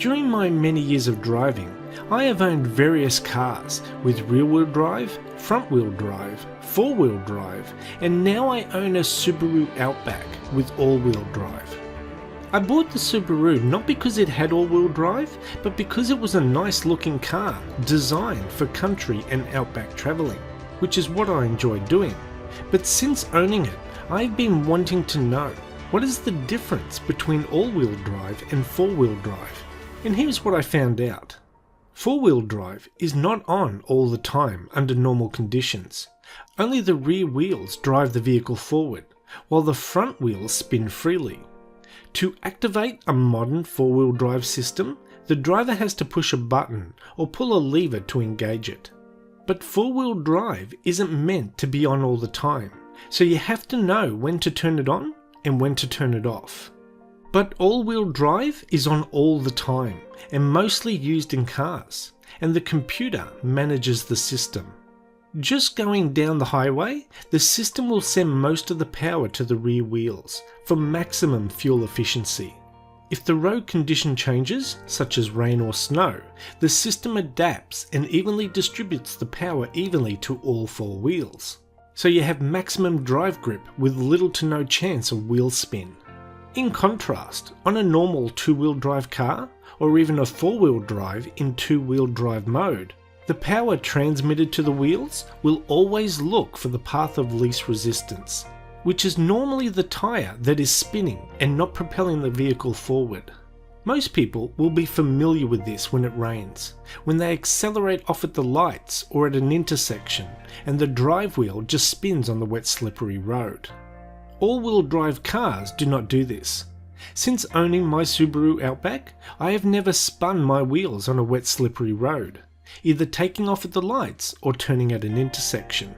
During my many years of driving, I have owned various cars with rear-wheel drive, front-wheel drive, four-wheel drive, and now I own a Subaru Outback with all-wheel drive. I bought the Subaru not because it had all-wheel drive, but because it was a nice looking car designed for country and outback travelling, which is what I enjoy doing. But since owning it, I've been wanting to know, what is the difference between all-wheel drive and four-wheel drive? And here's what I found out. Four-wheel drive is not on all the time under normal conditions. Only the rear wheels drive the vehicle forward, while the front wheels spin freely. To activate a modern four-wheel drive system, the driver has to push a button or pull a lever to engage it. But four-wheel drive isn't meant to be on all the time, so you have to know when to turn it on and when to turn it off. But all-wheel drive is on all the time and mostly used in cars, and the computer manages the system. Just going down the highway, the system will send most of the power to the rear wheels for maximum fuel efficiency. If the road condition changes, such as rain or snow, the system adapts and evenly distributes the power evenly to all four wheels. So you have maximum drive grip with little to no chance of wheel spin. In contrast, on a normal two-wheel drive car, or even a four-wheel drive in two-wheel drive mode, the power transmitted to the wheels will always look for the path of least resistance, which is normally the tyre that is spinning and not propelling the vehicle forward. Most people will be familiar with this when it rains, when they accelerate off at the lights or at an intersection and the drive wheel just spins on the wet slippery road. All-wheel drive cars do not do this. Since owning my Subaru Outback, I have never spun my wheels on a wet slippery road, either taking off at the lights or turning at an intersection.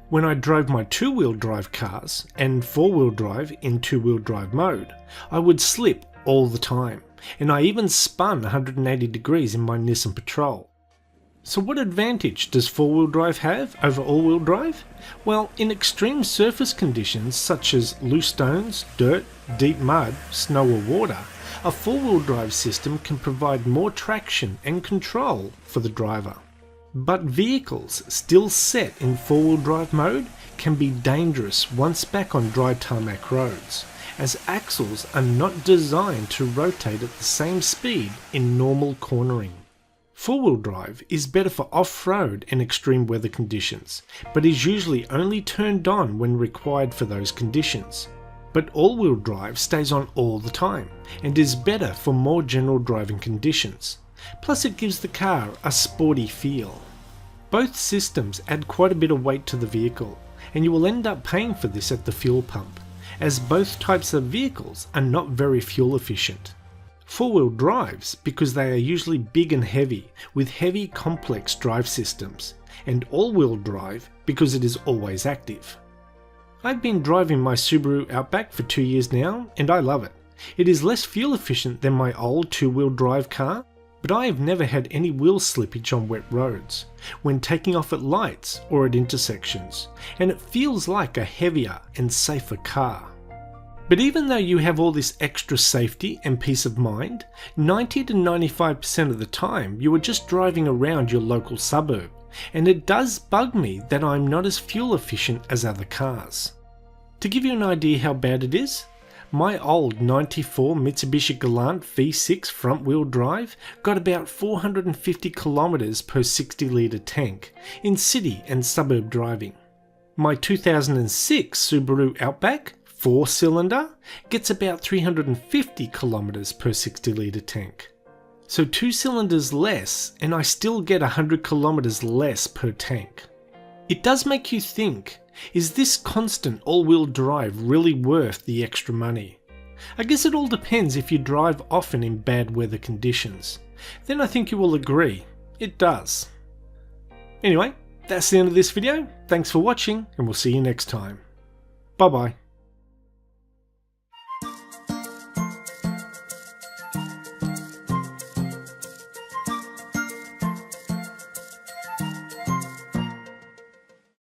When I drove my two-wheel drive cars and four-wheel drive in two-wheel drive mode, I would slip all the time, and I even spun 180 degrees in my Nissan Patrol. So what advantage does four-wheel drive have over all-wheel drive? Well, in extreme surface conditions such as loose stones, dirt, deep mud, snow or water, a four-wheel drive system can provide more traction and control for the driver. But vehicles still set in four-wheel drive mode can be dangerous once back on dry tarmac roads, as axles are not designed to rotate at the same speed in normal cornering. Four-wheel drive is better for off-road and extreme weather conditions, but is usually only turned on when required for those conditions. But all-wheel drive stays on all the time, and is better for more general driving conditions. Plus it gives the car a sporty feel. Both systems add quite a bit of weight to the vehicle, and you will end up paying for this at the fuel pump, as both types of vehicles are not very fuel efficient. Four-wheel drives because they are usually big and heavy, with heavy complex drive systems, and all-wheel drive because it is always active. I've been driving my Subaru Outback for 2 years now, and I love it. It is less fuel efficient than my old two-wheel drive car, but I have never had any wheel slippage on wet roads, when taking off at lights or at intersections, and it feels like a heavier and safer car. But even though you have all this extra safety and peace of mind, 90 to 95% of the time you are just driving around your local suburb, and it does bug me that I'm not as fuel efficient as other cars. To give you an idea how bad it is, my old 94 Mitsubishi Galant V6 front wheel drive got about 450 km per 60 litre tank in city and suburb driving. My 2006 Subaru Outback 4-cylinder gets about 350 km per 60 litre tank. So 2 cylinders less and I still get 100 km less per tank. It does make you think, is this constant all-wheel drive really worth the extra money? I guess it all depends if you drive often in bad weather conditions. Then I think you will agree, it does. Anyway, that's the end of this video. Thanks for watching and we'll see you next time. Bye bye.